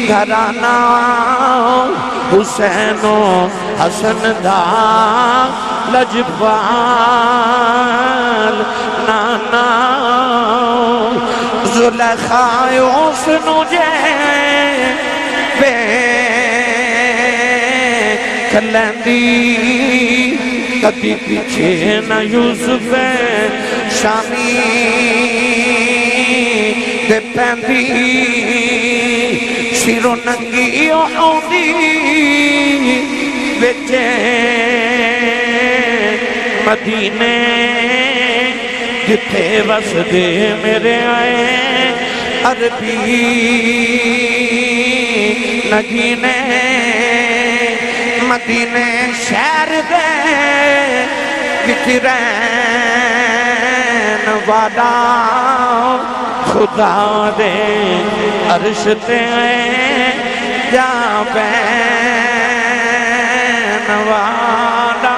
گھرانا حسین و حسن دا لجپال نانا زلیخا حسن جے بے کلندی کدی پیچھے نہ یوسف شامی دے پیندی سیرو ننگی آؤندی بچے مدینے جتھے بس دے میرے آئے عربی نگینے مدینے شہر دے وچرین والا خدا دے عرش تے جا بین والا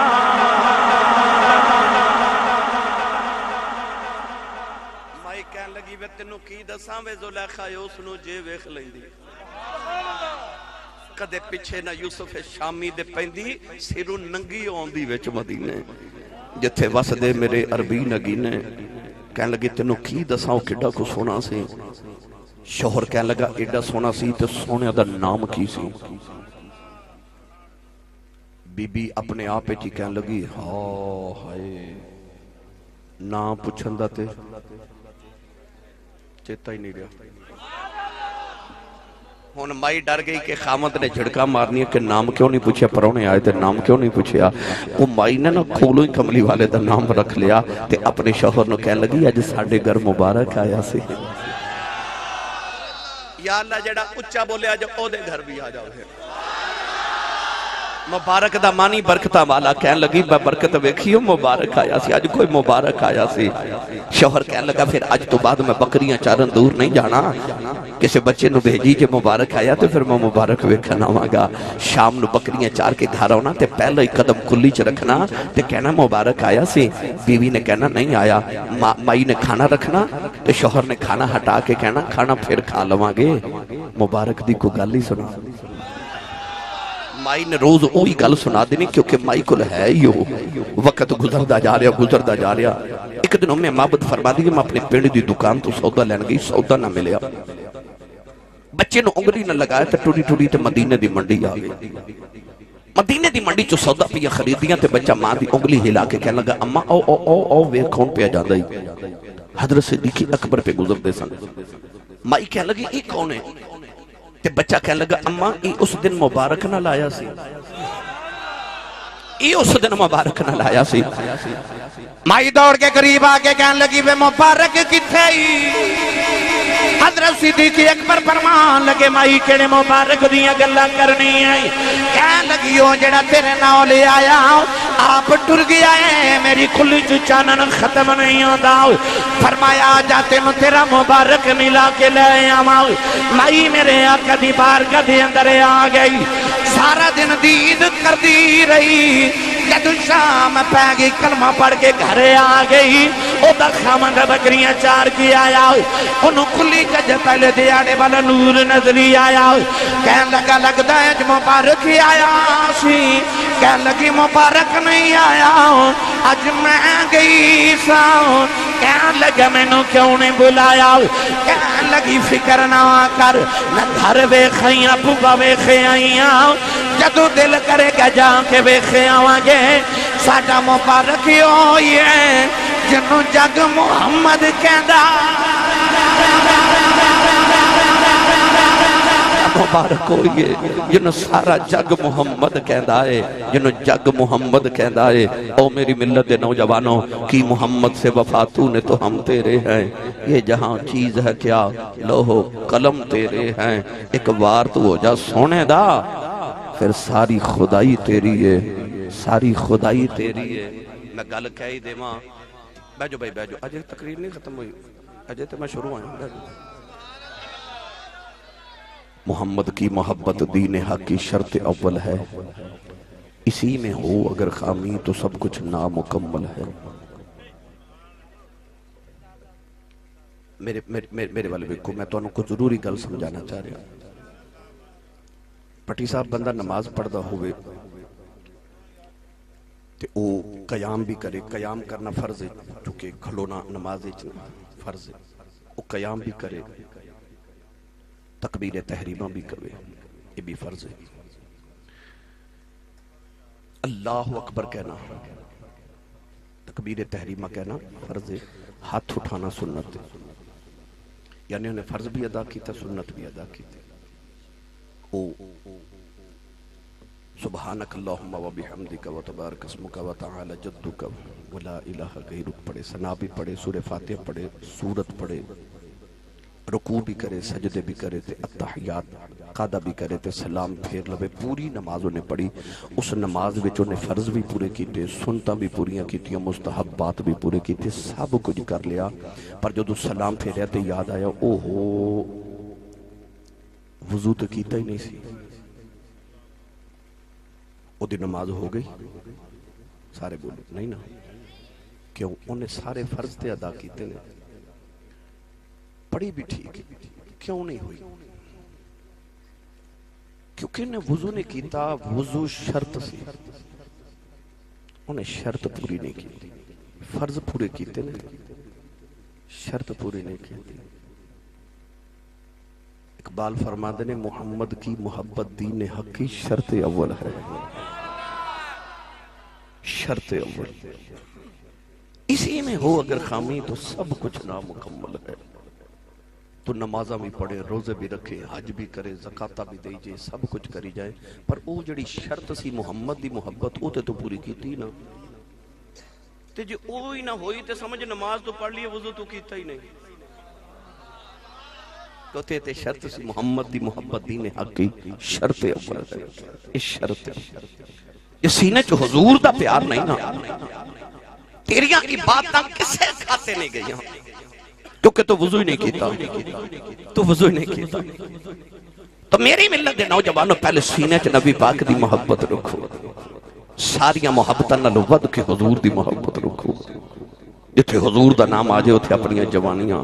مائی کہن لگی وے تینوں کی دساں وے زلیخا اس نو جے ویکھ لیندی کدے پیچھے نہ یوسف شامی دے پیندی سیرو ننگی آندی وچ مدینے جتھے وس دے میرے عربی نگینے کہن لگی تینوں کی دساں او کڈا کو سونا سی شوہر کہن لگا ایڈا سونا سی تے سونے دا نام کی سی بی بی اپنے آپ جی کہن لگی ہائے نام پوچھندا تے چیتا ہی نہیں رہا ہون مائی ڈر گئی کہ خامد نے جھڑکا مارنی ہے کہ نام کیوں نہیں پوچھیا پرونے آئے تھے نام کیوں نہیں پوچھیا وہ مائی نے نا کھولو ہی کملی والے دا نام رکھ لیا تے اپنے شوہر نو کہنے لگی آج ساڑھے گھر مبارک آیا سی یا اللہ جڑا اچھا بولے آج او دے گھر بھی آ جاؤ ہے مبارک دا مانی برکتہ والا کہنے لگی برکت ویکھیو مبارک آیا سی آج کوئی مبارک آیا سی شوہر کہنے لگا پھر آج تو بعد میں بکریاں چارن دور نہیں جانا کسی بچے نو بھیجی جے مبارک آیا تو پھر میں مبارک ویکھنا مانگا شام نو بکریاں چار کے گھر ہونا تے پہلے ہی قدم کلی چ رکھنا تے کہنا مبارک آیا سی بیوی نے کہنا نہیں آیا مائی نے کھانا رکھنا تے شوہر نے کھانا ہٹا کے کہنا کھانا پھر کھا لواں گے مبارک دی کو گل ہی سنا مائی نے روز اوہی گل سنا دینی کیونکہ مائی کل ہے یو وقت گزردہ جا رہا ایک دن میں معبد فرما دی میں اپنے پیڑ دی دکان تو سودا لین گئی سودا نہ ملیا بچے نو انگلی نہ لگایا تے ٹوڑی ٹوڑی تے مدینے دی منڈی آ گئی مدینے دی منڈی چو سودا پیا خریدیاں تے بچہ ماں دی انگلی ہلا کے کہنے لگا اما او وے کون پہ جاندہ ہی حضرت صدیقی اکبر پہ گزر دے سن مائی کہنے لگی ای کون ہے تے بچہ کہنے لگا اماں ای اس دن مبارک نہ لایا سی ای اس دن مبارک نہ لایا سی مائی دوڑ کے قریب آکے کہنے لگی بے مبارک کتھے ہی حضرت صدیقی اکبر فرمان لگے مائی کیڑے مبارک دیاں گلہ کرنی ہے کہنے لگی ہو جڑا تیرے ناؤ لے آیا آپ ٹر گیا ہے میری کھلی چانن ختم نہیں ہوتا فرمایا جاتے میں تیرا مبارک ملا کے لے آیا مائی میرے آقا دی بارگاہ دے اندر آ گئی سارا دن دید کر دی رہی جد شام پہ گئی کلمہ پڑھ کے گھرے آ گئی او دا خامن بکریاں چار کی آیا انہوں کھلی جج پہلے دیاڑے والا نور نظری آیا کہن لگا لگتا ہے جو مبارک ہی آیا سی کہن لگی مبارک نہیں آیا آج میں گئی ساؤں کہن لگا میں نو کیوں نہیں بلایا کہن لگی فکر نہ کر نہ گھر بے خیاں پوبا بے خیاں جدو دل کرے گا جا کے بے خیاں گے ساڑھا مبارک ہوئی ہے جنو جگ محمد کہندا مبارک ہوئی ہے جنو سارا جگ محمد کہندا ہے جنو جگ محمد کہندا ہے او میری ملت دے نوجوانوں کی محمد سے وفا تو نے تو ہم تیرے ہیں یہ جہاں چیز ہے کیا لوہو قلم تیرے ہیں ایک وار تو ہو جا سونے دا پھر ساری خدائی تیری ہے ساری خدائی تیری ہے میں گل کہہ ہی دے ماں بیجو بھائی بیجو اجے تقریر نہیں ختم ہوئی اجے تو میں شروع آیا بیجو محمد کی محبت دین حق کی شرط اول ہے اسی میں ہو اگر خامی تو سب کچھ نامکمل ہے میرے والے کو میں تو انہوں کو ضروری گل سمجھانا چاہ رہا پٹی صاحب بندہ نماز پڑھدا ہوئے تے او قیام بھی کرے، قیام کرنا فرض ہے چونکہ کھلونا نماز فرض ہے، او قیام بھی کرے، تکبیر تحریمہ بھی کرے، یہ بھی فرض ہے۔ اللہ اکبر کہنا، تکبیر تحریمہ کہنا فرض ہے، ہاتھ اٹھانا سنت ہے، یعنی انہیں فرض بھی ادا کیتا، سنت بھی ادا کیتا۔ او سبحانک اللہم و بحمدک و تبارک اسمک و تعالی جدک و لا الہ غیرک پڑھے، ثنا بھی پڑھے، سورہ فاتحہ پڑھے، سورت پڑھے، رکوع بھی کرے، سجدے بھی کرے تے اتحیات قادہ بھی کرے تے سلام پھیر لوے۔ پوری نماز انہیں پڑھی، اس نماز وچ انہیں فرض بھی پورے کیتے، سنتاں بھی پوریاں کیتیاں، مستحبات بھی پورے کیتے، سب کچھ کر لیا، پر جدو سلام پھیریا تے یاد آیا اوہو وضو تو کیتا ہی نہیں سی، او دی نماز ہو گئی؟ سارے بولے نہیں نا، کیوں؟ انہیں سارے فرض تے ادا کیتے نے، پڑھی بھی ٹھیک، کیوں نہیں ہوئی؟ کیونکہ انہیں وضو نے کیتا، وضو شرط سی، انہیں شرط پوری نہیں کی، فرض پورے کیتے نے، شرط پوری نہیں کی۔ اقبال فرماتے نے محمد کی محبت دین حق کی شرط اول ہے، شرط اول، اسی میں ہو اگر خامی تو سب کچھ نامکمل ہے۔ تو نمازہ بھی پڑھے، روزے بھی رکھے، حج بھی کرے، زکاة بھی دے جائے، سب کچھ کری جائے، پر او جڑی شرط سی محمد دی محبت او تے تو پوری کیتی نا، تے جے او ہی نہ ہوئی تے سمجھ نماز تو پڑھ لیے، وضو تو کیتا ہی نہیں، تو تے شرط سی محمد دی محبت دین حق کی شرط اول ہے، اس شرط ہے۔ یہ سینے چو حضور دا پیار نہیں نا، تیریاں عبادتاں کسے کھاتے نہیں گئی ہاں، کیونکہ تو وضو ہی نہیں کیتا، تو وضو ہی نہیں کیتا۔ تو میری ملت دے نوجوانوں پہلے سینے چ نبی پاک دی محبت رکھو، ساریاں محبتاں نالوں ود کے حضور دی محبت رکھو، جتھے حضور دا نام آجے اتھے اپنی جوانیاں،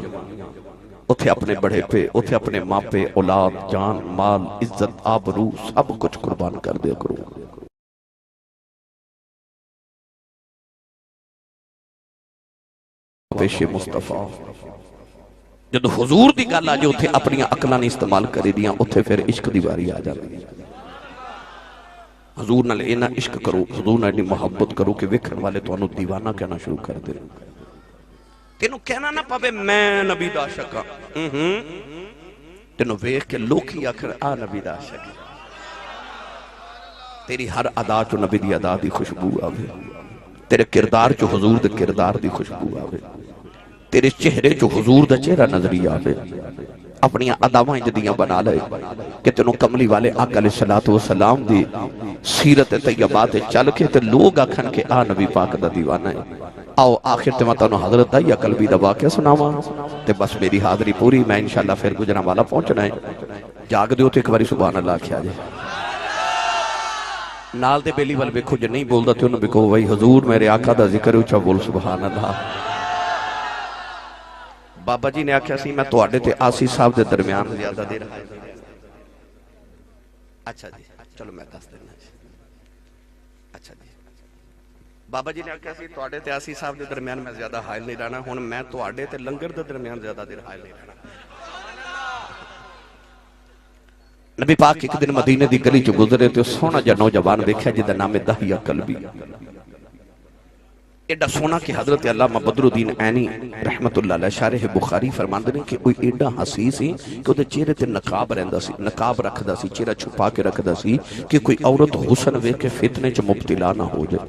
اتھے اپنے بڑھے پہ، اتھے اپنے ماں پہ، اولاد، جان، مال، عزت، آبرو سب کچھ قربان کر دیا کرو۔ پیش مصطفیٰ جدو حضور دی گل آجے اتھے اپنی عقلاں نہیں استعمال کری دیاں، اتھے پھر عشق دی باری آ جاتی، حضور نال اینا عشق کرو، حضور نال محبت کرو کہ ویکھن والے تو انہوں دیوانہ کہنا شروع کر دے، تینوں کہنا نہ پاوے میں نبی دا عاشق ہاں، تینوں ویکھ کے لوکی آخر آ نبی دا عاشق، تیری ہر ادا چو نبی دی ادا دی خوشبو آوے، تیرے کردار چو حضور دے کردار دی خوشبو آوے، تیرے چہرے چو حضور دا چہرہ نظری آوے، اپنی اداوائیں جدیاں بنا لے کہ تینوں کملی والے آقا علیہ السلام دی سیرت طیبات چل کے تے لوگ آکھن کے آ نبی پاک دا دیوانہ ہے۔ آؤ آخر تے مطانو حضرت دا یا قلبی دا واقعہ سناواں تے بس میری حاضری پوری، میں انشاءاللہ پھر گجرہ والا پہنچنا ہے، جاگ دیو تے ایک باری سبحان اللہ کیا جائے، نال دے بیلی وال بیکھو جو نہیں بول دا تے انہوں بکو وہی حضور میرے آقا دا ذکر اچھا بول سبحان اللہ۔ بابا جی نے آکھیا سی میں تو آڈے تے آسی صاحب دے درمیان زیادہ دے رہا ہے، اچھا جی چلو میں دس دینا جی، اچھا جی بابا جی نے آکھیا سی تو آڈے تے آسی صاحب دے درمیان میں زیادہ حائل نہیں رہنا، ہون میں تو آڈے تے لنگر دے درمیان زیادہ دیر حائل نہیں رہنا۔ نبی پاک ایک دن مدینہ دی گلی چو گزرے تے سونا جا نوجوان دیکھا جدہ نام دہیہ قلبی، ایڈا سونا کہ حضرت علامہ بدر الدین عینی رحمت اللہ علیہ شارح بخاری فرماندے نے کہ کوئی ایڈا حسی سی کہ وہ چہرے تے نقاب رہندا سی، نقاب رکھدا سی، چہرہ چھپا کے رکھدا سی کہ کوئی عورت حسن وے کے فتنے چ مبتلا نہ ہو جائے۔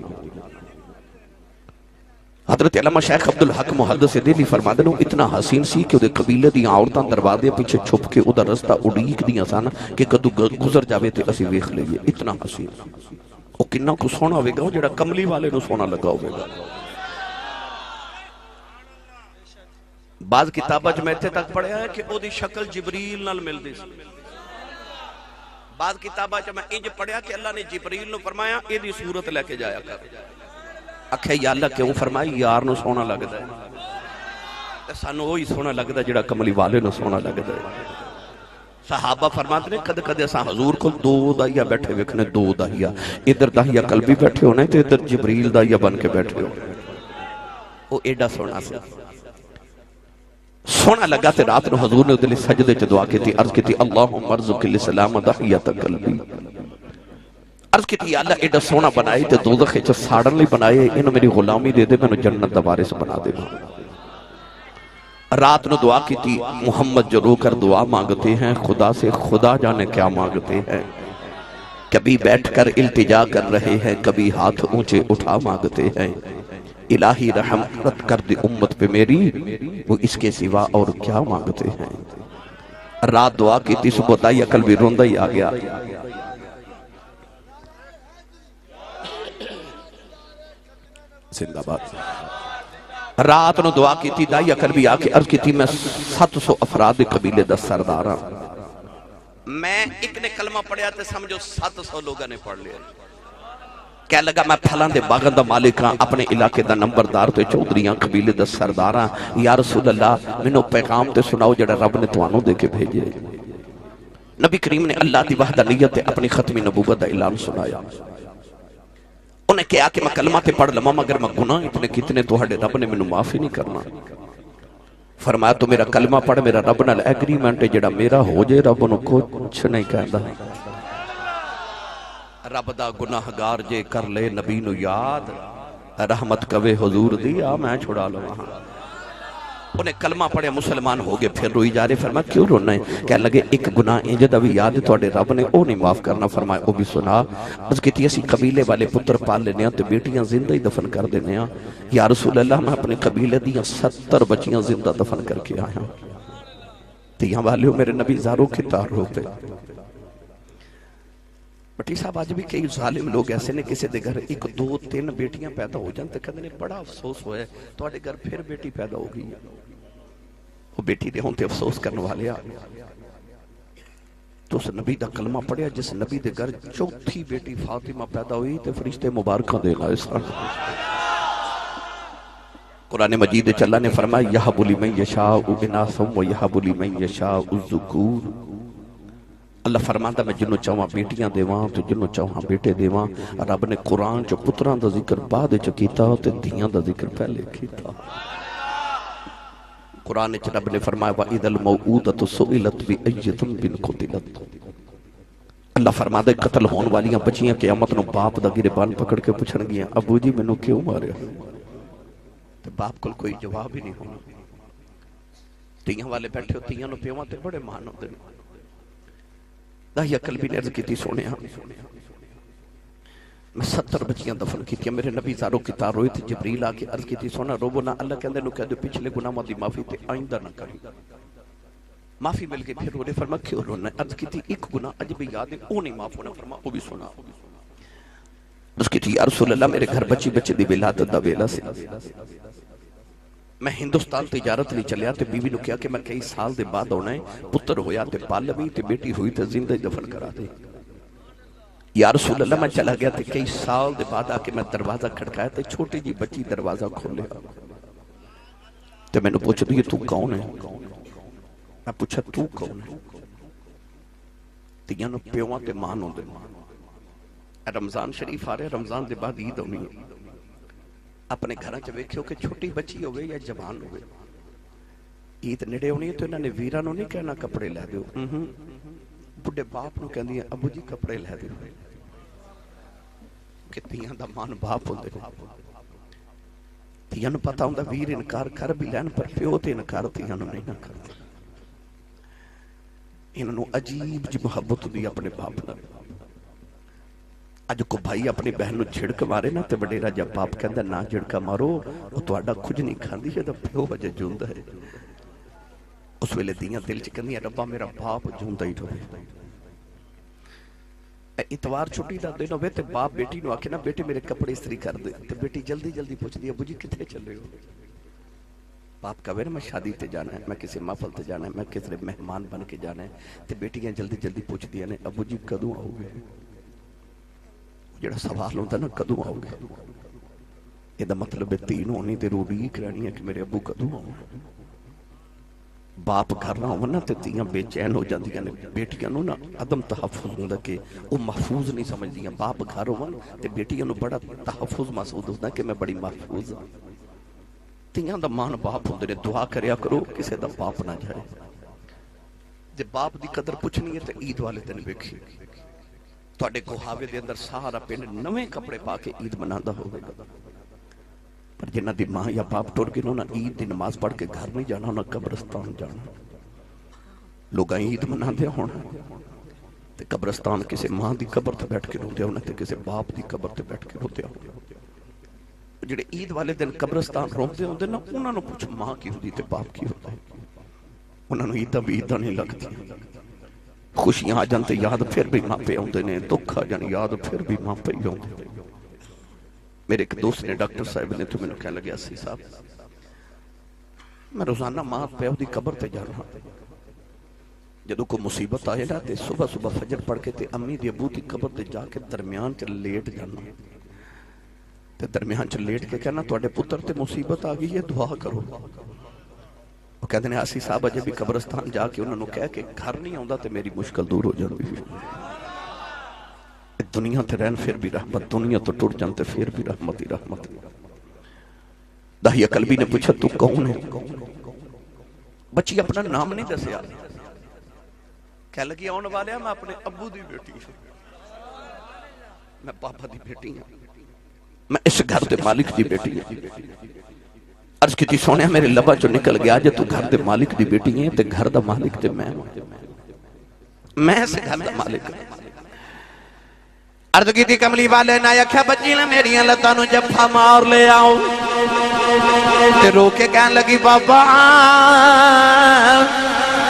حضرت علامہ شیخ عبدالحق محدث دہلوی فرماندے نے اتنا حسین سی کہ وہ قبیلے دیاں عورتاں دروازے پیچھے چھپ کے ادھر رستہ اڑیک دیاں سن کہ کدو گزر جاوے تے اسی ویکھ لئیے، اتنا حسین۔ وہ کنہ کو سونا ہوئے گا جڑا کملی والے نو سونا لگا ہوئے گا۔ بعض کتابہ جو میں اتھے تک پڑھیا ہے کہ او دی شکل جبریل نال مل دی سی، بعض کتابہ جو میں انج پڑھیا کہ اللہ نے جبریل نو فرمایا اے دی صورت لے کے جایا کر، اکھے یا اللہ کیوں فرمائی یار نو سونا لگتا ہے، سانو وہی سونا لگتا ہے جڑا کملی والے نو سونا لگتا ہے۔ صحابہ فرماتے ہیں کدے کدے اساں حضور کو دو دائیا بیٹھے ویکھنے، دو دائیا، ادھر دائیا قلبی بیٹھے ہونے تے ادھر جبریل دائیا بن کے بیٹھے ہو. وہ ایڈا سونا سی، سونا لگا تے رات نو حضور نے دل سجدے چ دعا کی تھی، عرض کی تھی اللہم ارزق الاسلام دحیت قلبی. عرض کی تھی اللہ ایڈا سونا بنائی تے دوزخ چ ساڑن لی بنائے، انہوں میری غلامی دے دے، میں جنت دا وارث بنا دے. رات نو دعا کی تھی، محمد جو رو کر دعا مانگتے ہیں خدا سے خدا جانے کیا مانگتے ہیں. کبھی بیٹھ کر التجا کر رہے ہیں، کبھی ہاتھ اونچے اٹھا مانگتے ہیں. الہی رحمت کر دی امت پہ میری، وہ اس کے سوا اور کیا مانگتے ہیں. رات دعا کی تھی، صبح دائی عقل بھی روندہ ہی آ گیا. زندہ باد. رات نو دعا کی تھی، دائی عقل بھی آ کے عرض کی تھی میں 700 افراد قبیلے دا سردار ہاں. میں ایک نے کلمہ پڑھیا تے سمجھو 700 لوگاں نے پڑھ لیا. کہہ لگا میں پھلان دے باغن دا مالک ہاں، اپنے علاقے دا نمبردار تے چودھریاں قبیلے دا سردار ہاں. یا رسول اللہ منو پیغام تے سناؤ جڑا رب نے توانوں دے کے بھیجے. نبی کریم نے اللہ دی وحدانیت تے اپنی ختمی نبوت دا اعلان سنایا. انہیں کہا کہ میں کلمہ تے پڑھ لما مگر میں گناہ اتنے کتنے تو ہڑے رب نے منو معافی نہیں کرنا. فرمایا تو میرا کلمہ پڑھ، میرا رب نال ایگریمنٹ ہے جڑا میرا ہو جائے رب انہوں کچھ نہیں کہندا. رب دا گناہگار جے کر لے نبی نو یاد، رحمت کوے حضور دی آ میں چھڑا لو وہاں. انہیں کلمہ پڑھے مسلمان ہو گئے، پھر روئی جا رہے. فرمایا کیوں رونا ہے؟ کہنے لگے ایک گناہ انجد ابھی یاد ہے توڑے رب نے او نہیں معاف کرنا. فرمایا او بھی سنا. بس کہتی اسی قبیلے والے پتر پال لینے ہیں تو بیٹیاں زندہ ہی دفن کر دینے ہیں. یا رسول اللہ میں اپنے قبیلے دیاں 70 بچیاں زندہ دفن کر کے آیا ہوں. تیاں والیوں میرے نبی زاروں کی تاروں پہ. بٹی صاحب آج بھی کئی ظالم لوگ ایسے نے کسی دے گھر 1 2 3 بیٹیاں پیدا ہو جانتے کہتے ہیں بڑا افسوس ہوئے توڑے گھر پھر بیٹی پیدا ہو گئی. وہ بیٹی دے ہونتے افسوس کرنے والے آ. تو اس نبی دا کلمہ پڑھیا جس نبی دے گھر چوتھی بیٹی فاطمہ پیدا ہوئی تے فرشتے مبارکہ دے گا اس طرح. قرآن مجید چلا نے فرمایا یہب لمن یشاء اناثا و یہب لمن یشاء الذکور. اللہ فرماتا میں جنوں چاہاں بیٹیاں دیواں تو جنوں چاہاں بیٹے دیواں. رب نے قرآن چو پتران دا ذکر بعد چو کیتا تے دیاں دا ذکر پہلے کیتا. قرآن چو رب نے فرمایا وَإِذَا الْمَوْعُودَةُ سُئِلَتْ بِأَيِّ ذَنْبٍ قُتِلَتْ. اللہ فرماتا ہے قتل ہون والیاں بچیاں قیامت نو باپ دا گریبان پکڑ کے پوچھن گیاں ابو جی میں نو کیوں مارے؟ تو باپ کل کوئی جواب ہی نہیں ہونا. تیاں والے بیٹھے ہو تیاں نو پیواں تے بڑے مان ہوتے ہیں. دائی عقل بھی نے عرض کی تھی سونے ہاں میں 70 بچیاں دفن کی تھی. میرے نبی زاروں کی تار روئی تھی. جبریل آ کے عرض کی تھی سونا روبو نہ. اللہ کہندے نو کہہ دو پچھلے گناہ دی معافی تے آئندہ نہ کریں. معافی مل کے پھر رونے. فرما کیوں رونا ہے؟ عرض کی تھی ایک گناہ اج بھی یاد ہے او نہیں معاف ہونا. فرما او بھی سنا. اس کی تھی یا رسول اللہ میرے گھر بچی بچے دی ولادت دا ویلا سے میں ہندوستان تجارت لی چلیا تے بیوی نو کیا کہ میں کئی سال دے بعد ہونا ہے پتر ہویا تے پالوی تے بیٹی ہوئی تے زندہ دفن کرا دے. یا رسول اللہ میں چلا گیا تے کئی سال دے بعد آ کے میں دروازہ کھڑکایا تے چھوٹی جی بچی دروازہ کھولے تے میں نے پوچھا تو یہ تو کون ہے؟ میں پوچھا تو کون ہے؟ تیاں نو پیواں تے مانوں دے. رمضان شریف آ رہے رمضان دے بعد عید ہونی ہے. اپنے گھراں چ ویکھیو کہ چھوٹی بچی ہوئے یا جوان ہوئے عید نڑے ہونی ہے تو انہاں نے ویراں نو نہیں کہنا کپڑے لے دیو. بڑے باپ نو کہندی ہیں ابو جی کپڑے لے دیو. کہ تیاں دا مان باپ ہوندے نے. تیاں نو پتہ ہوندا ویر انکار کر بھی لین پر پیو تے انکار تیاں نو نہیں نہ کردا. انہاں نو عجیب جی محبت دی اپنے باپ نال. اج کو بھائی اپنی بہن نو جھڑک مارے نا تے وڈیرا جب باپ کہندا نہ جھڑکا مارو او تہاڈا کچھ نہیں کھاندی ہے تے پیو وجہ جوندا ہے. اس ویلے دیاں دل چ کہندیاں ربا میرا باپ جوندا ہی رہے. اتوار چھٹی دا دن ہوے تے باپ بیٹی نو آکھے نا بیٹے میرے کپڑے استری کر دے تے بیٹی جلدی جلدی پوچھدی ابو جی کتھے چلے ہو؟ باپ کہے نا میں شادی تے جانا ہے میں کسی محفل تے جانا ہے میں کسی مہمان بن کے جانا ہے تے بیٹیاں جلدی جلدی پوچھدیاں نے ابو جی کدوں آؤ گے؟ جڑا سوال ہوتا نا کدوں آؤ گے؟ یہ دا مطلب ہے تین ہونی تے روڈی کرانی ہے کہ میرے ابو کدوں آؤ. باپ گھر نہ ہونا تے تیاں بے چین ہو جاندیاں نے بیٹیاں نو نا عدم تحفظ ہوندا کہ وہ محفوظ نہیں سمجھدیاں باپ گھر ہونا تے بیٹیاں نو بڑا تحفظ محسوس ہوتا کہ میں بڑی محفوظ ہوں تیاں دا مان باپ ہوندے نے دعا کریا کرو کسے دا باپ نہ جائے جے باپ دی قدر پوچھنی ہے تے عید والے دن ویکھی تواڈے گوہاوے دے اندر سارا پنڈ نویں کپڑے پا کے عید منادا ہوگا پر جنہ دی ماں یا باپ ٹر کے نہ عید دی نماز پڑھ کے گھر نہیں جانا نہ قبرستان جانا لوگ عید منا دیا ہونا تے قبرستان کسی ماں دی قبر تے بیٹھ کے روندے ہونا تے کسی باپ دی قبر تے بیٹھ کے روندے ہونا جڑے عید والے دن قبرستان روندے ہوندے نا انہاں نو پوچھ ماں کی ہوندی تے باپ کی ہوندی انہاں نو عیداں بھی عیداں نہیں لگدی خوشیاں آ جان تے یاد پھر بھی ماں پے ہوندے نے دکھ آ جان یاد پھر بھی ماں پے ہوندے میرے ایک دوست نے ڈاکٹر صاحب نے تو میں نے کہنے لگے اسی صاحب میں روزانہ ماں پیو دی قبر تے جانا جدو کو مصیبت آئے نا تے صبح صبح فجر پڑھ کے تے امی دی ابو دی قبر تے جا کے درمیان چ لیٹ جانا تے درمیان چ لیٹ کے کہنا تواڈے پتر تے مصیبت آ گئی ہے دعا کرو وہ کہتے ہیں اسی صاحب اجے بھی قبرستان جا کے انہوں نے کہہ کہ گھر نہیں آندا تے میری مشکل دور ہو جاندی دنیا تے رہن پھر بھی رحمت دنیا تو ٹوٹ جانتے پھر بھی رحمت ہی رحمت داہیہ قلبی نے پوچھا تو کون ہے بچی اپنا نام نہیں دسیا کہہ لگی آن والے میں اپنے ابو دی بیٹی میں پاپا دی بیٹی ہوں میں اس گھر دے مالک دی بیٹی ہوں عرض کی تھی سونے میرے لبا جو نکل گیا جے تو گھر دے مالک دی بیٹی ہیں تے گھر دا مالک تے میں سے گھر دا مالک عرض کی تھی کملی والے نہ یکھا بچی نے میری لتانو جفا مار لے آؤ تے رو کے کہن لگی بابا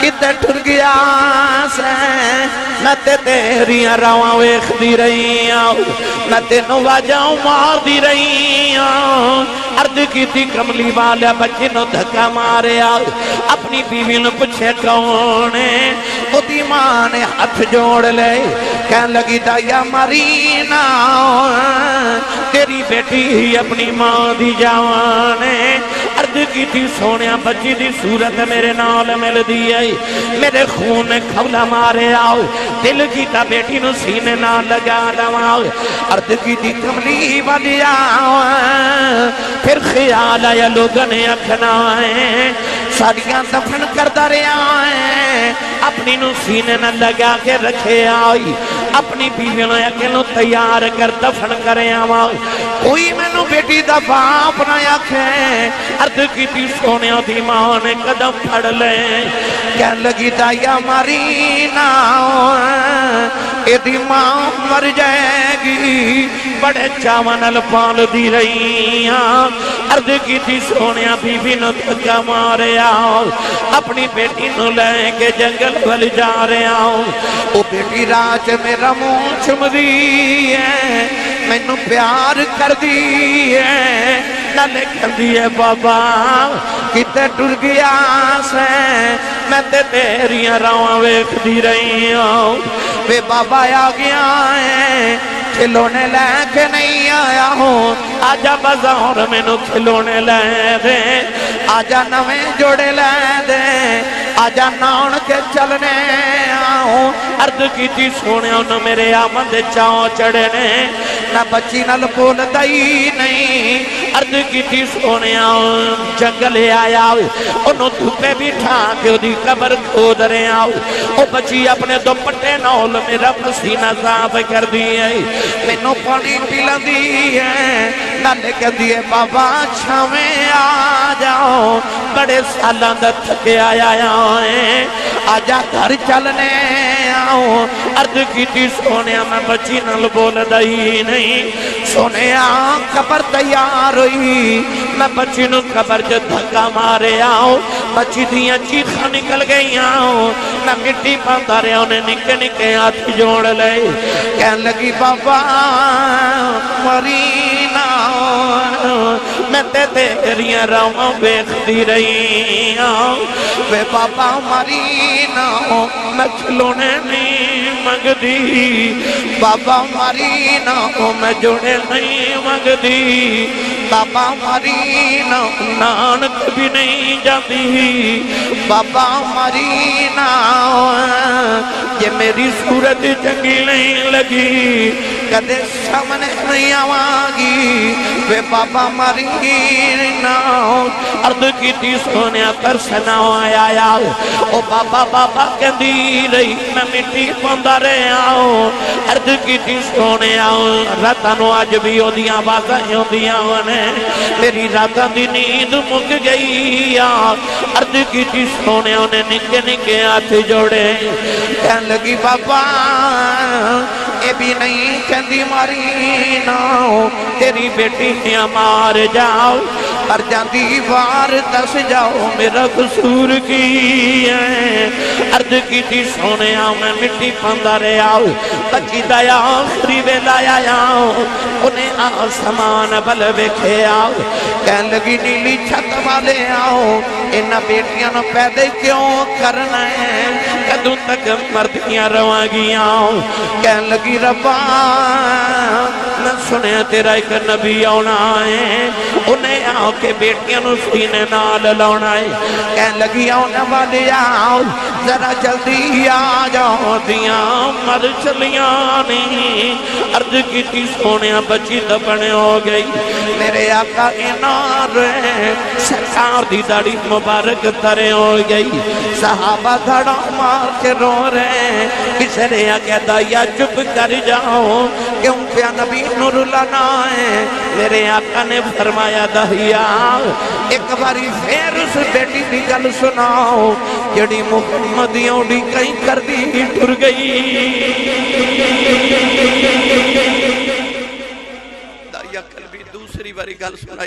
کتے ٹر گیا سے میں تے تیریاں راواں ویکھ دی رہی ہوں میں تینوں واجاں مار دی رہی ہوں عرض کی تھی کملی والا بچے نو دھکا ماریا اپنی بیوی نو پوچھے کون ہے او دی ماں نے ہاتھ جوڑ لے کہن لگی دایا مرینا تیری بیٹی اپنی ماں دی جوان ہے عرض کی تھی سونیا بچی دی صورت میرے نال مل دی ہے میرے خون نے کھولا مارے آؤ دل کی تا بیٹی نو سینے نہ لگا لواؤ عرض کی تھی کملی والی آؤ پھر خیال آیا لوگوں نے اکھنا ہے ساڑیاں دفن کردہ رہا ہے اپنی نو سینے نہ لگا کے رکھے آئی اپنی بیوی نو اکھنو تیار کر دفن کرے آواں کوئی میں نو بیٹی دا باپ نہ آکھے عرض کی تھی سونے دی ماں نے قدم پھڑ لے کہن لگی دایا مرینا اے دی ماں مر جائے گی بڑے چاونل پال دی رہی عرض کی تھی سونیا بی بی نو دھکا مارے آؤ اپنی بیٹی نو لے کے جنگل بل جا رہے آؤ او بیٹی راج میرا منہ چم دی ہے میں نو پیار کر دی ہے نہ لکھن دی ہے بابا کتے ٹر گیا سے میں تے تیریاں راواں ویکھ دی رہی ہوں وے بابا آ گیا ہے کھلونے لے کے نہیں آیا ہوں آجا بازار میں نو کھلونے لے دے آجا نویں جوڑے لے دے آجا نان کے چلنے آؤں عرض کی تھی سونے انہوں میرے آمد چاؤں چڑھنے نہ بچی نہ لپول دائی نہیں عرض کی تھی سونے آؤں جنگل آیا انہوں دھوپے بھی ٹھاکے دی قبر کھود رہے آؤں او بچی اپنے دوپٹے نول میرا پسینہ صاف کر دیئے میں نو پانی پلن دیئے نہ لکھ دیئے بابا چھویں آ جاؤ بڑے سالان دا تھکے آیا ہے آجا گھر چلنے آؤں عرض کی تھی سونیا میں بچی نل بول دائی نہیں سونیا قبر تیار ہوئی میں بچی نو قبر جو دھکا مارے آؤں بچی دیاں چیخا نکل گئی آؤں میں مٹی پانتا رہا انہیں نکے نکے ہاتھ جوڑ لے کہن لگی بابا مرینا میں تے تیریاں راواں بیخ دی رہی ہوں وے بابا مرینا میں کھلونے نہیں مگ دی بابا مرینا میں جوڑے نہیں مگ دی بابا مرینا نانک بھی نہیں جاتی بابا مرینا یہ میری صورت چنگی نہیں لگی کدے سامنے نہیں آواگی وے بابا مرینا عرض کی تھی سونیا ترسنا آیا او بابا بابا کہندی رہی میں مٹی پوندا رہا عرض کی تھی سونیا راتانو آج بھی ہو دیاں بازاں ہو دیاں ونے میری راتاں دی نیند مک گئی عرض کی تھی سونیا نے نکے نکے ہاتھ جوڑے کہن لگی بابا اے بھی نہیں کہندی مرینا تیری بیٹی نے مار جاؤ پر جاندی وار دس جاؤ میرا قصور کی ہے عرض کی تھی سونے آؤ میں مٹی پندہ رہے آؤ بچی دایا آخری ویلا آؤ انہیں آسمان بل بکھے آؤ کہن لگی نیلی چھت والے آؤ انہا بیٹیاں نو پیدے کیوں کرنا ہے کدوں تک مردیاں رواگیاں آؤ کہن لگی ربا میں سنے تیرا ایک نبی آنا ہے انہیں آؤ کہ بیٹیاں نو سینے نال لاؤنا ہے کہن لگی آؤنا والے آؤ ذرا جلدی آ جاؤ دیاں مر چلیاں نہیں عرض کی تھی سونیاں بچی دبنے ہو گئی میرے آقا انار سرکار دی داڑی مبارک ترے ہو گئی صحابہ دھڑا مار کے رو رہے کسے رہا کہتا یا چپ کر جاؤ کیوں پیا نبی نور لانا ہے میرے آقا نے فرمایا دہیا ایک باری پھر اس بیٹی دی گل سناؤ جڑی محمدیوں ڈی کہیں کر دی ٹر گئی دائیا کل بھی دوسری باری گل سنائی